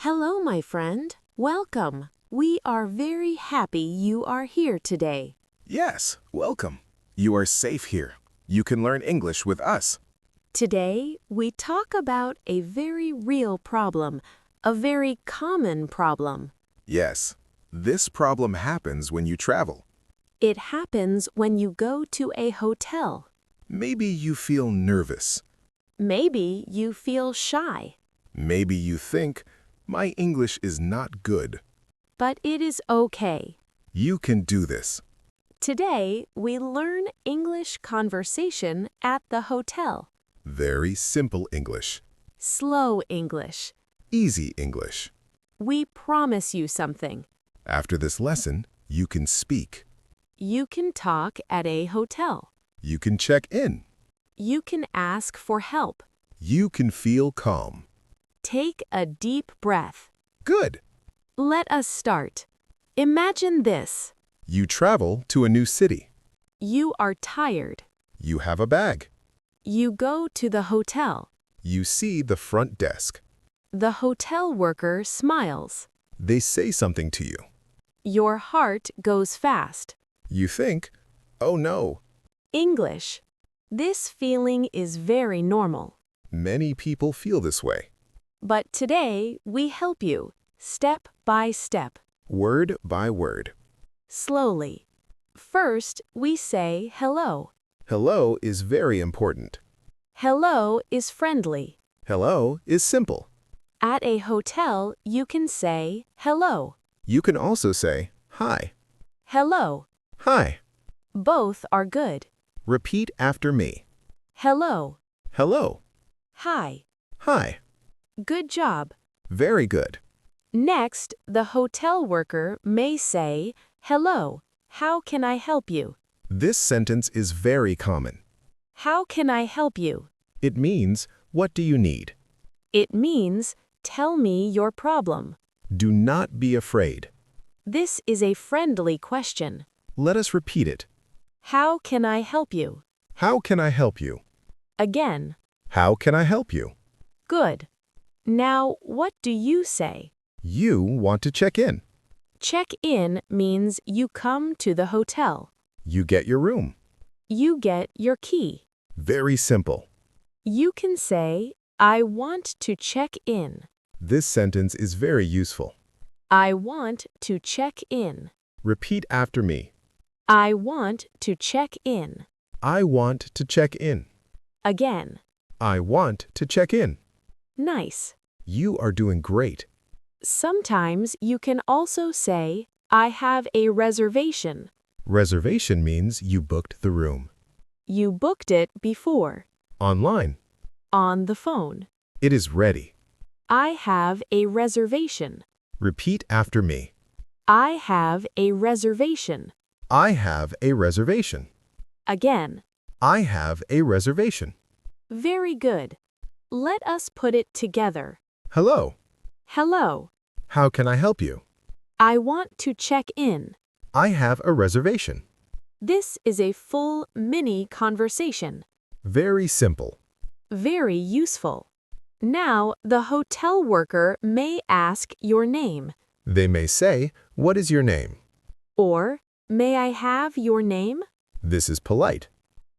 Hello, my friend. Welcome. We are very happy you are here today. Yes, welcome. You are safe here. You can learn English with us. Today, we talk about a very real problem, a very common problem. Yes, this problem happens when you travel. It happens when you go to a hotel. Maybe you feel nervous. Maybe you feel shy, Maybe you think, my English is not good. but it is okay. You can do this. Today, we learn English conversation at the hotel. Very simple English. Slow English. Easy English. We promise you something. After this lesson, you can speak. You can talk at a hotel. You can check in. You can ask for help. You can feel calm. Take a deep breath. Good. Let us start. Imagine this. You travel to a new city. You are tired. You have a bag. You go to the hotel. You see the front desk. The hotel worker smiles. They say something to you. Your heart goes fast. You think, oh no. English. This feeling is very normal. Many people feel this way. But today, we help you, step by step, Word by word. slowly. First, we say hello. Hello is very important. Hello is friendly. Hello is simple. At a hotel, you can say hello. You can also say hi. Hello. Hi. Both are good. Repeat after me. Hello. Hello. Hi. Hi. Good job. Very good. Next, the hotel worker may say, hello, how can I help you? This sentence is very common. How can I help you? It means, what do you need? It means, tell me your problem. Do not be afraid. This is a friendly question. Let us repeat it. How can I help you? How can I help you? Again. How can I help you? Good. Now, what do you say? You want to check in. Check in means you come to the hotel. You get your room. You get your key. Very simple. You can say, I want to check in. This sentence is very useful. I want to check in. Repeat after me. I want to check in. I want to check in. Again. I want to check in. Nice. You are doing great. Sometimes you can also say, I have a reservation. Reservation means you booked the room. You booked it before. Online. On the phone. It is ready. I have a reservation. Repeat after me. I have a reservation. I have a reservation. Again. I have a reservation. Very good. Let us put it together. Hello. Hello. How can I help you? I want to check in. I have a reservation. This is a full mini conversation. Very simple. Very useful. Now, the hotel worker may ask your name. They may say, what is your name? Or, may I have your name? This is polite.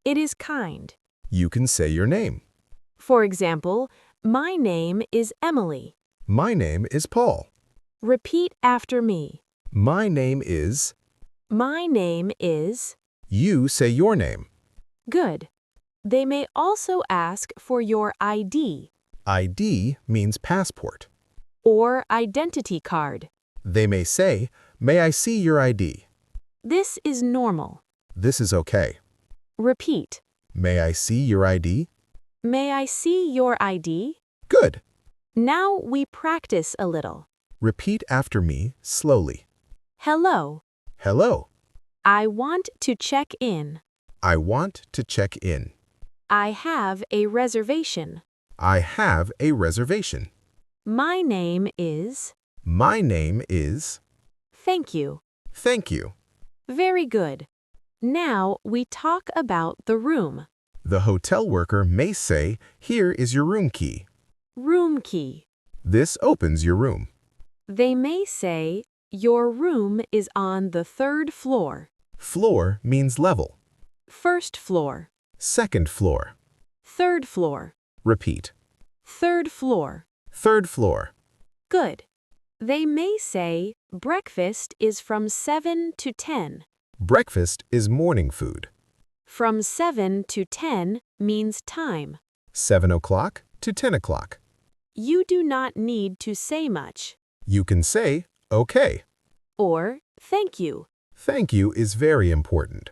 It is kind. You can say your name. For example, my name is Emily. My name is Paul. Repeat after me. My name is. My name is. You say your name. Good. They may also ask for your ID ID means passport. or identity card. They may say, may I see your ID? This is normal. This is okay. Repeat. May I see your ID? May I see your ID? Good. Now we practice a little. Repeat after me slowly. Hello. Hello. I want to check in. I want to check in. I have a reservation. I have a reservation. My name is. My name is. Thank you. Thank you. Very good. Now we talk about the room. The hotel worker may say, here is your room key. Room key. This opens your room. They may say, your room is on the third floor. Floor means level. First floor. Second floor. Third floor. Repeat. Third floor. Third floor. Good. They may say, breakfast is from 7 to 10. Breakfast is morning food. From 7 to 10 means time. 7 o'clock to 10 o'clock. You do not need to say much. You can say, okay. Or, thank you. Thank you is very important.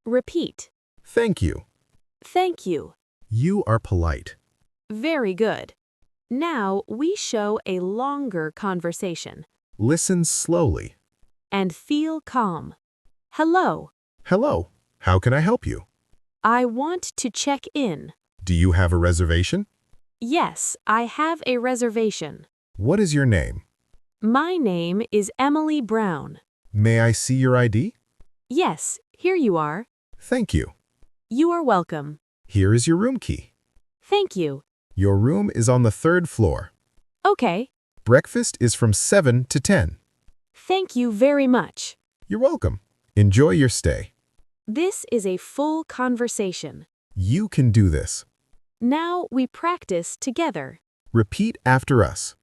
Repeat. Thank you. Thank you. You are polite. Very good. Now we show a longer conversation. Listen slowly. And feel calm. Hello. Hello. How can I help you? I want to check in. Do you have a reservation? Yes, I have a reservation. What is your name? My name is Emily Brown. May I see your ID? Yes, here you are. Thank you. You are welcome. Here is your room key. Thank you. Your room is on the third floor. Okay. Breakfast is from 7 to 10. Thank you very much. You're welcome. Enjoy your stay. This is a full conversation. You can do this. Now we practice together. Repeat after us.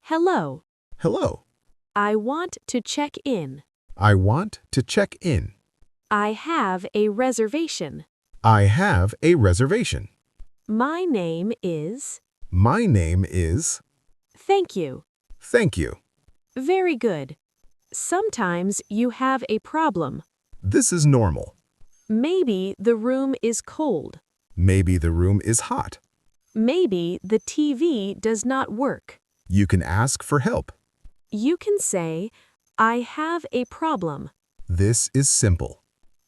Hello. Hello. I want to check in. I want to check in. I have a reservation. I have a reservation. My name is. My name is. Thank you. Thank you. Very good. Sometimes you have a problem. This is normal. Maybe the room is cold. Maybe the room is hot. Maybe the TV does not work. You can ask for help. You can say, I have a problem. This is simple.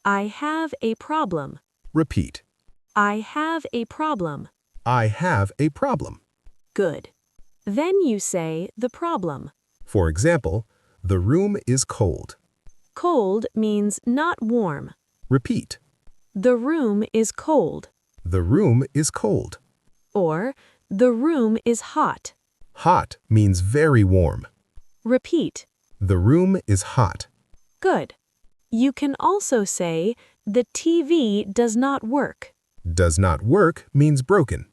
I have a problem. Repeat. I have a problem. I have a problem. Good. Then you say the problem. For example, the room is cold. Cold means not warm. Repeat. The room is cold. The room is cold. Or, the room is hot. Hot means very warm. Repeat. The room is hot. Good. You can also say, the TV does not work. Does not work means broken.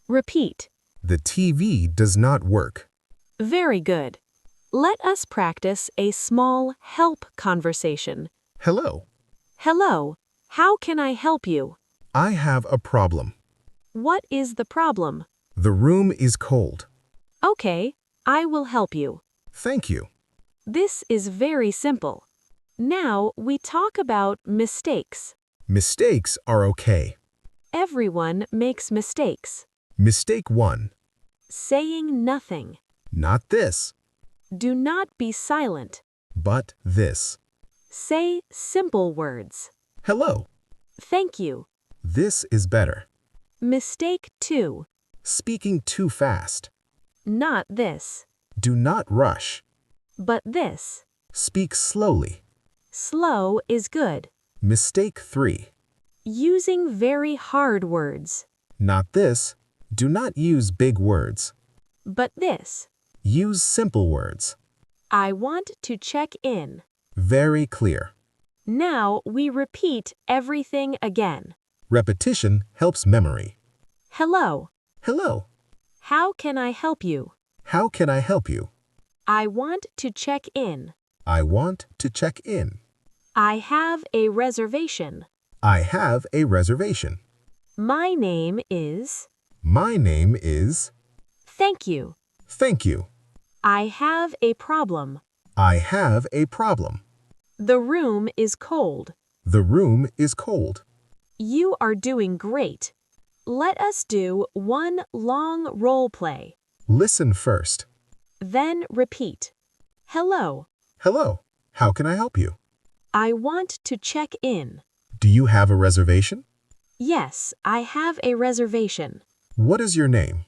Repeat. The TV does not work. Very good. Let us practice a small help conversation. Hello. Hello. How can I help you? I have a problem. What is the problem? The room is cold. Okay, I will help you. Thank you. This is very simple. Now we talk about mistakes. Mistakes are okay. Everyone makes mistakes. Mistake 1. Saying nothing. Not this, Do not be silent. but this. Say simple words. Hello. Thank you. This is better. Mistake 2. Speaking too fast. Not this, Do not rush. but this. Speak slowly. Slow is good. Mistake 3. Using very hard words. Not this. Do not use big words. But this. Use simple words. I want to check in. Very clear. Now we repeat everything again. Repetition helps memory. Hello. Hello. How can I help you? How can I help you? I want to check in. I want to check in. I have a reservation. I have a reservation. My name is. My name is. Thank you. Thank you. I have a problem. I have a problem. The room is cold. The room is cold. You are doing great. Let us do one long role play. Listen first. Then repeat. Hello. Hello. How can I help you? I want to check in. Do you have a reservation? Yes, I have a reservation. What is your name?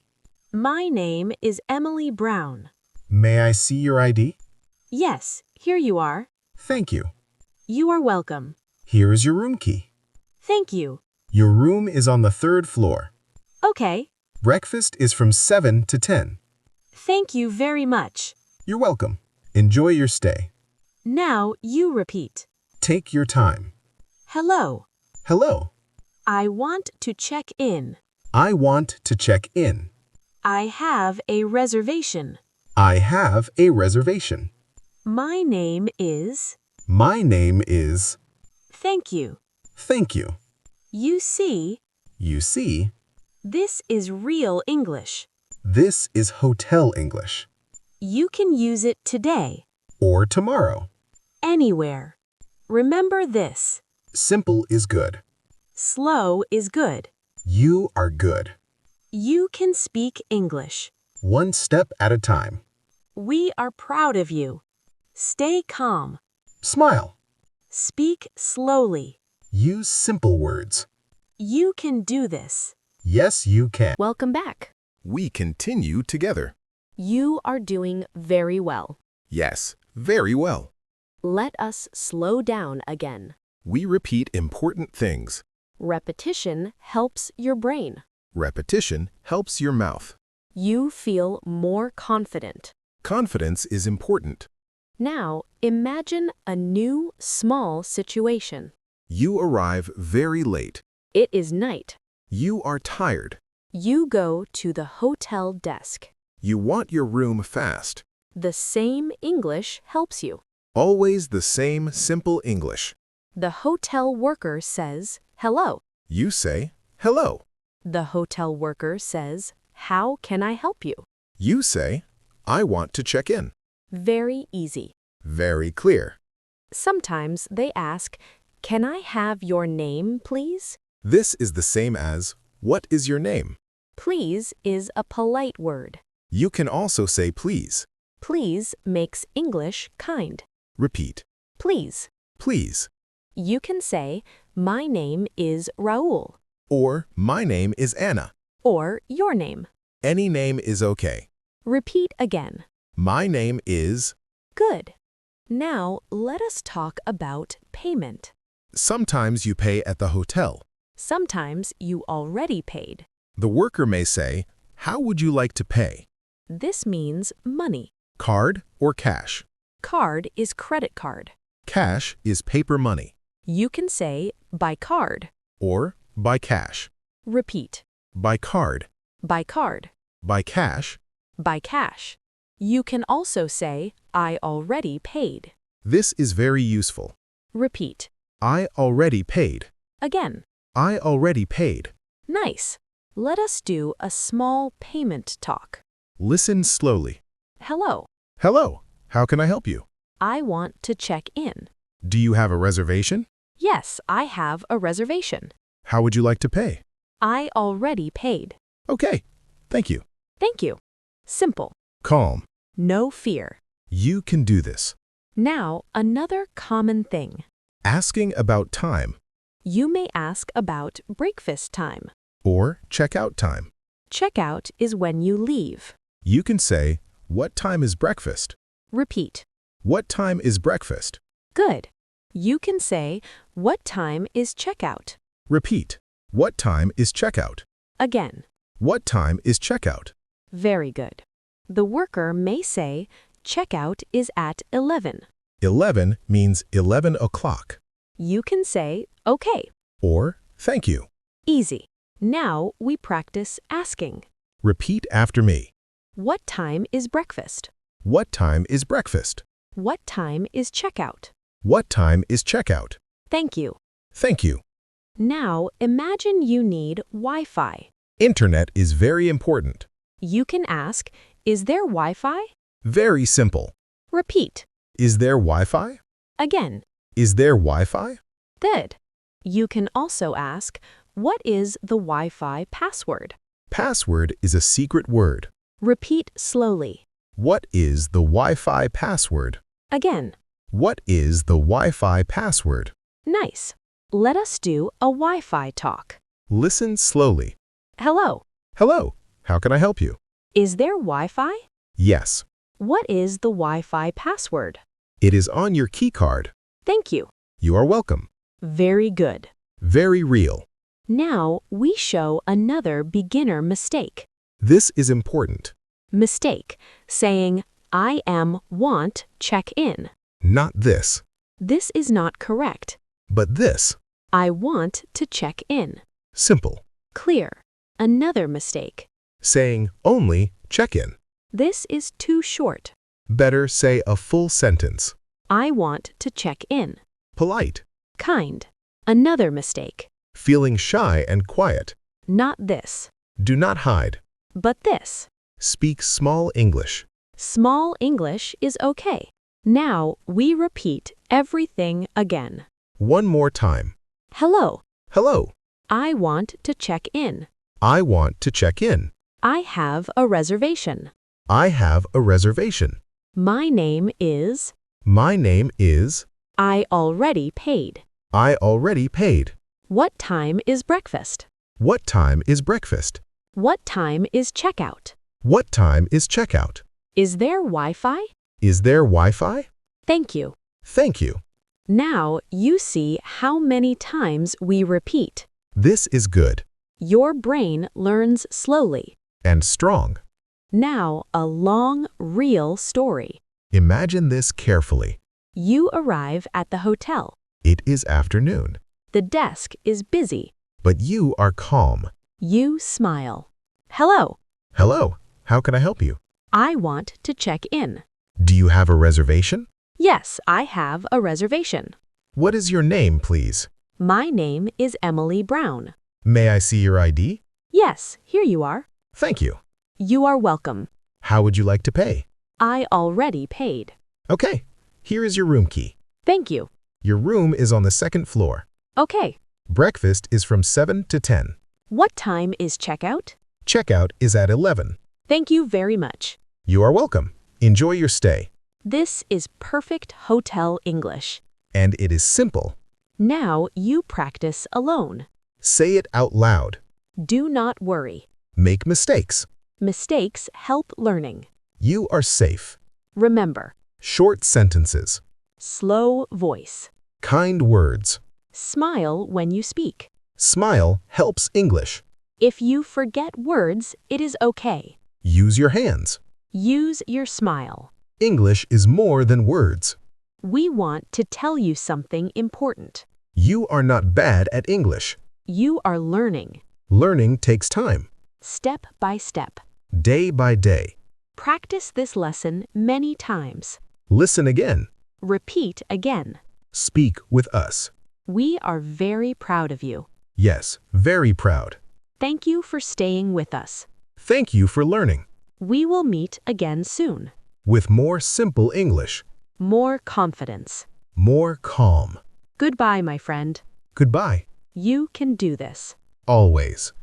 My name is Emily Brown. May I see your ID? Yes, here you are. Thank you. You are welcome. Here is your room key. Thank you. Your room is on the third floor. Okay. Breakfast is from 7 to 10. Thank you very much. You're welcome. Enjoy your stay. Now you repeat. Take your time. Hello. Hello. I want to check in. I want to check in. I have a reservation. I have a reservation. My name is. My name is. Thank you. Thank you. You see, You see, this is real English. this is hotel English. You can use it today, Or tomorrow. anywhere. Remember this. Simple is good. Slow is good. You are good. You can speak English. One step at a time. We are proud of you. Stay calm. Smile. Speak slowly. Use simple words. You can do this. Yes, you can. Welcome back. We continue together. You are doing very well. Yes, very well. Let us slow down again. We repeat important things. Repetition helps your brain. Repetition helps your mouth. You feel more confident. Confidence is important. Now, imagine a new, small situation. You arrive very late. It is night. You are tired. You go to the hotel desk. You want your room fast. The same English helps you. Always the same simple English. The hotel worker says, hello. You say, hello. The hotel worker says, how can I help you? You say, I want to check in. Very easy. Very clear. Sometimes they ask, can I have your name, please? This is the same as, what is your name? Please is a polite word. You can also say please. Please makes English kind. Repeat. Please. Please. You can say, my name is Raul, Or, my name is Anna. or your name. Any name is okay. Repeat again. My name is. Good. Now let us talk about payment. Sometimes you pay at the hotel. Sometimes you already paid. The worker may say, how would you like to pay? This means money. Card or cash? Card is credit card. Cash is paper money. You can say by card. Or by cash. Repeat. By card. By card. By cash. By cash. You can also say I already paid. This is very useful. Repeat. I already paid. Again. I already paid. Nice. Let us do a small payment talk. Listen slowly. Hello. Hello. How can I help you? I want to check in. Do you have a reservation? Yes, I have a reservation. How would you like to pay? I already paid. Okay. Thank you. Thank you. Simple. Calm. No fear. You can do this. Now, another common thing. Asking about time. You may ask about breakfast time. Or checkout time. Checkout is when you leave. You can say, what time is breakfast? Repeat. What time is breakfast? Good. You can say, what time is checkout? Repeat. What time is checkout? Again. What time is checkout? Very good. The worker may say, checkout is at 11. 11 means 11 o'clock. You can say, okay. Or, thank you. Easy. Now we practice asking. Repeat after me. What time is breakfast? What time is breakfast? What time is checkout? What time is checkout? Thank you. Thank you. Now imagine you need Wi-Fi. Internet is very important. You can ask, is there Wi-Fi? Very simple. Repeat. Is there Wi-Fi? Again. Is there Wi-Fi? Good. You can also ask, what is the Wi-Fi password? Password is a secret word. Repeat slowly. What is the Wi-Fi password? Again. What is the Wi-Fi password? Nice. Let us do a Wi-Fi talk. Listen slowly. Hello. Hello. How can I help you? Is there Wi-Fi? Yes. What is the Wi-Fi password? It is on your key card. Thank you. You are welcome. Very good. Very real. Now we show another beginner mistake. This is important. Mistake, saying, I am want check in. Not this, This is not correct. but this. I want to check in. Simple. Clear. Another mistake. Saying only check in. This is too short. Better say a full sentence. I want to check in. Polite. Kind. Another mistake. Feeling shy and quiet. Not this, Do not hide. but this. Speak small English. Small English is okay. Now we repeat everything again. One more time. Hello. Hello. I want to check in. I want to check in. I have a reservation. I have a reservation. My name is. My name is. I already paid. I already paid. What time is breakfast? What time is breakfast? What time is checkout? What time is checkout? Is there Wi-Fi? Is there Wi-Fi? Thank you. Thank you. Now you see how many times we repeat. This is good Your brain learns slowly. and strong. Now a long, real story. Imagine this carefully. You arrive at the hotel. It is afternoon, The desk is busy. but you are calm. You smile. Hello. Hello, how can I help you? I want to check in. Do you have a reservation? Yes, I have a reservation. What is your name, please? My name is Emily Brown. May I see your ID? Yes, here you are. Thank you. You are welcome. How would you like to pay? I already paid. Okay, here is your room key. Thank you. Your room is on the second floor. Okay. Breakfast is from 7 to 10. What time is checkout? Checkout is at 11. Thank you very much. You are welcome. Enjoy your stay. This is perfect hotel English. And it is simple. Now you practice alone. Say it out loud. Do not worry. Make mistakes. Mistakes help learning. You are safe. Remember, Short sentences. slow voice. Kind words. Smile when you speak. Smile helps English. If you forget words, it is okay. Use your hands. Use your smile. English is more than words. We want to tell you something important. You are not bad at English. You are learning, Learning takes time. step by step. Day by day. Practice this lesson many times. Listen again. Repeat again. Speak with us. We are very proud of you. Yes, very proud. Thank you for staying with us. Thank you for learning. We will meet again soon. With more simple English. More confidence. More calm. Goodbye, my friend. Goodbye. You can do this. Always.